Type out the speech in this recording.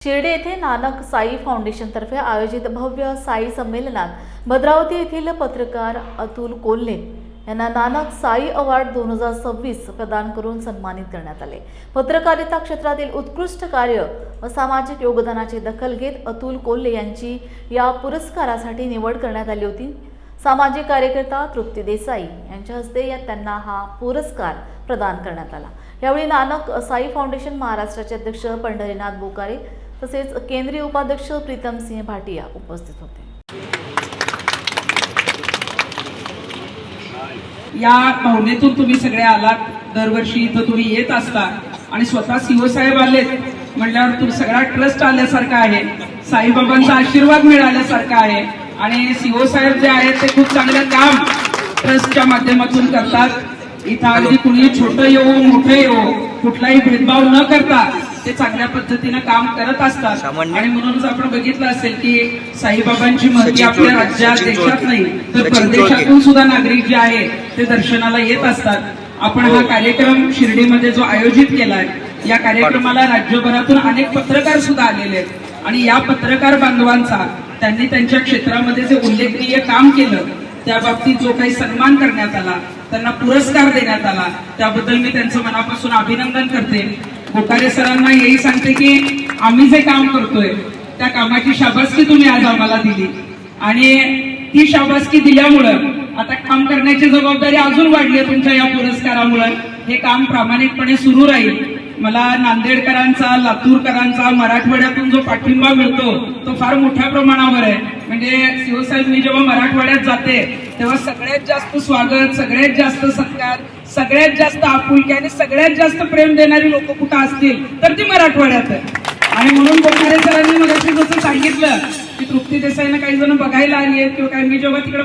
शिर्डी येथे नानक साई फाउंडेशनतर्फे आयोजित भव्य साई संमेलनात भद्रावती येथील पत्रकार अतुल कोल्हे यांना नानक साई अवॉर्ड 2026 प्रदान करून सन्मानित करण्यात आले। पत्रकारिता क्षेत्रातील उत्कृष्ट कार्य व सामाजिक योगदानाची दखल घेत अतुल कोल्हे यांची या पुरस्कारासाठी निवड करण्यात आली होती। सामाजिक कार्यकर्ता तृप्ती देसाई यांच्या हस्ते त्यांना हा पुरस्कार प्रदान करण्यात आला। यावेळी नानक साई फाउंडेशन महाराष्ट्राचे अध्यक्ष पंढरीनाथ बोकारे तसेच केंद्रीय उपाध्यक्ष प्रीतम सिंह भाटिया उपस्थित होते। या भावनेतून तुम्ही सगळे आलात। दरवर्षी इथं तुम्ही येत असता आणि स्वतः सीओ साहेब आलेत म्हटल्यावर तुम्ही सगळा ट्रस्ट आल्यासारखा आहे, साईबाबांचा आशीर्वाद मिळाल्यासारखा आहे आणि सीओ साहेब जे आहेत ते खूप चांगलं काम ट्रस्टच्या माध्यमातून करतात। इथं अगदी कुणी छोटं येऊ मोठं येऊ कुठलाही भेदभाव न करता ते चांगल्या पद्धतीने काम करत असतात आणि म्हणूनच आपण बघितलं असेल की साईबाबांची महती आपल्या राज्यात देशात नाही तर परदेशातून सुद्धा नागरिक जे आहे ते दर्शनाला येत असतात। आपण हा कार्यक्रम शिर्डीमध्ये जो आयोजित केलाय या कार्यक्रमाला राज्यभरातून अनेक पत्रकार सुद्धा आलेले आहेत आणि या पत्रकार बांधवांचा त्यांनी त्यांच्या क्षेत्रामध्ये जे उल्लेखनीय काम केलं त्या बाबतीत जो काही सन्मान करण्यात आला, त्यांना पुरस्कार देण्यात आला, त्याबद्दल मी त्यांचं मनापासून अभिनंदन करते। बोकारे सरांना हेही सांगते की आम्ही जे काम करतोय त्या कामाची शाबासकी तुम्ही आज आम्हाला दिली आणि ती शाबासकी दिल्यामुळं आता काम करण्याची जबाबदारी अजून वाढली तुमच्या या पुरस्कारामुळे। हे काम प्रामाणिकपणे सुरू राहील। मला नांदेडकरांचा, लातूरकरांचा, मराठवाड्यातून जो पाठिंबा मिळतो तो फार मोठ्या प्रमाणावर आहे। म्हणजे सीओ साहेब मी जेव्हा मराठवाड्यात जाते तेव्हा सगळ्यात जास्त स्वागत, सगळ्यात जास्त सत्कार, सगळ्यात जास्त आपुलकी आणि सगळ्यात जास्त प्रेम देणारी लोक कुठं असतील तर ती मराठवाड्यात आहे। आणि म्हणून बोकारे सरांनी मगाशी जसं सांगितलं की तृप्ती देसाईंना काही जण बघायला आली आहेत किंवा काही, मी जेव्हा तिकडे